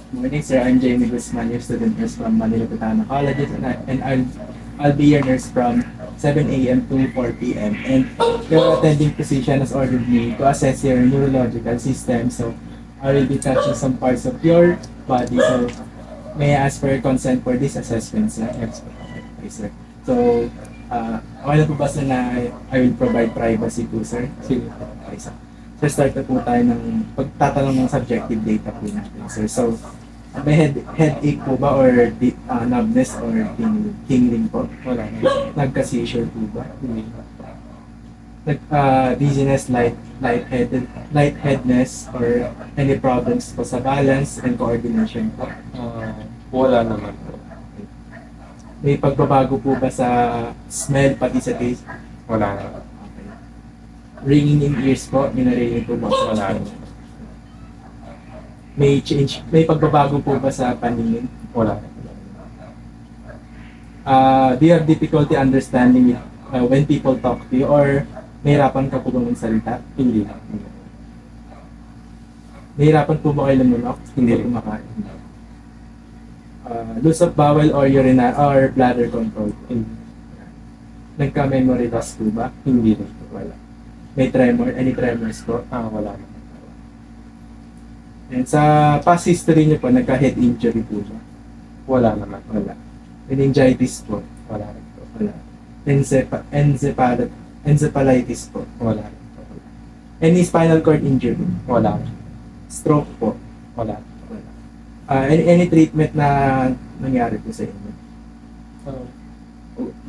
Morning, sir. I'm Jamie Guzman, your student nurse from Manila Botanic College, and I'll be your nurse from 7 a.m. to 4 p.m. And your attending physician has ordered me to assess your neurological system. So I will be touching some parts of your body. So may I ask for your consent for this assessment, sir? Yes, okay, sir. So, okay na po ba sir na I will provide privacy po, sir? Sige. Okay, sir. So start na po tayo ng pagtatanong ng subjective data po natin, sir. So, may headache po ba or numbness or tingling po? Wala. Nagka-seizure po ba? Hindi. Dizziness, lightheadedness or any problems po sa balance and coordination po? Wala naman po. May pagbabago po ba sa smell pati sa taste? Wala naman. Ringing in ears po, may narinig po ba? Wala. May pagbabago po ba sa paningin? Wala. Do you have difficulty understanding when people talk to you or nahirapan ka po ba magsalita? Hindi. Nahirapan po ba kayo lumunok? Hindi. Kumakain? Loss of bowel or urina or bladder control? Hindi. Nagka-memory loss po ba? Hindi rin. Wala. May tremor? Any tremors po? Wala naman. And sa past history niyo po, nagka-head injury po ba? Wala naman. Wala. Meningitis po? Wala rin po. Wala. Encephalitis po? Wala rin po. Any spinal cord injury? Wala rin. Stroke po? Wala. Wala. Any treatment na nangyari po sa inyo?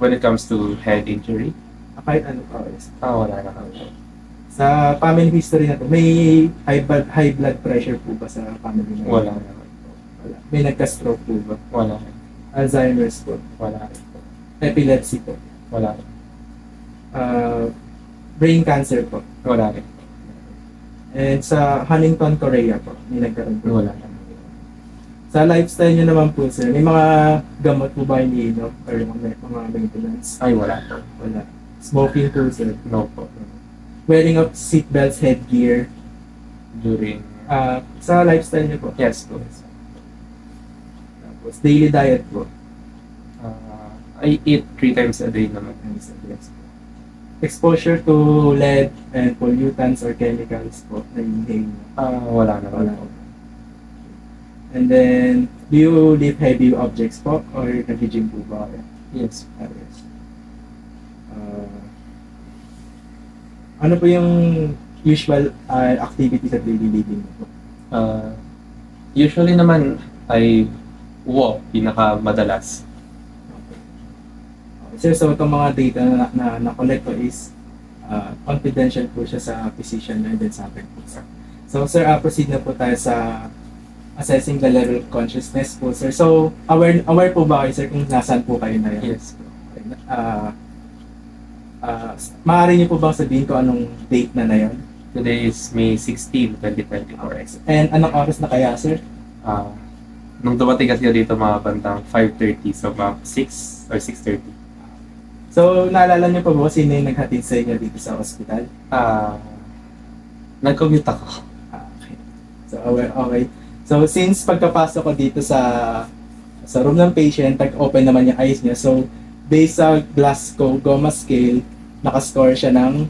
When it comes to head injury, Kahit ano pa? Yes. wala naman po. Sa family history na to, may high blood pressure po ba sa family na? Wala naman po. Wala. May nagka-stroke po ba? Wala rin. Alzheimer's po? Wala rin po. Epilepsy po? Wala rin. Brain cancer po? Wala rin. And sa Huntington-Chorea po, may nagkaroon po? Wala naman. Sa lifestyle nyo naman po, sir, may mga gamot po ba iniinom or mga maintenance? Ay, wala po. Wala. Smoking po, sir. No po. Wearing of seatbelts, headgear. During, Sa lifestyle nyo po. yes po. Tapos, daily diet po. I eat 3 times a day naman. Yes. Exposure to lead and pollutants or chemicals po na inhale nyo. Wala naman Wala. po. And then, do you lift heavy objects po or nag-gym po ba? Yes. Yes. Ano po yung usual activity sa daily living mo po? Usually naman ay walk, pinaka-madalas. Sir, so itong mga data na na-collect ko is confidential po siya sa physician and then sa akin po, sir. So, sir, proceed na po tayo sa assessing the level of consciousness po, sir. So, aware po ba kayo, sir, kung nasaan po kayo na yan? Yes. Maaari niyo po bang sabihin ko anong date na yun? Today is May 16, 2024. And anong oras na kaya, sir? Nung dumating kasi dito mga bandang 5:30, so mga 6 or 6:30. So, naalala niyo pa ba sino yung naghatid sa inyo dito sa ospital? Nag-commute ako. Okay. So, okay. So, since pagkapasok ko dito sa room ng patient, open naman yung eyes niya. So, based sa Glasgow Goma Scale, nakascore siya ng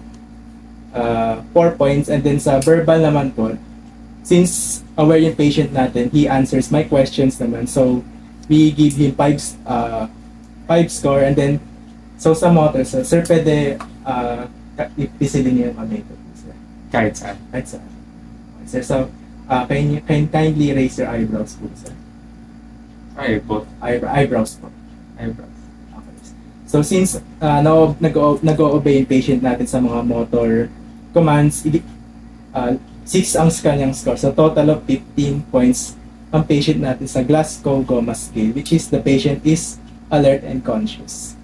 4 points. And then sa verbal naman po, since aware yung patient natin, he answers my questions naman. So, we give him 5 score. And then, so sa motor, sir, pwede ipisilin niyo yung kamay ko. Kahit saan. Kahit saan. Sir, so, can you kindly raise your eyebrows po, sir? Ay, both. Eyebrows po. Eyebrows. Okay. So, since nag-o-obey yung patient natin sa mga motor commands, 6 ang kanyang score. So, total of 15 points ang patient natin sa Glasgow Goma Scale, which is the patient is alert and conscious.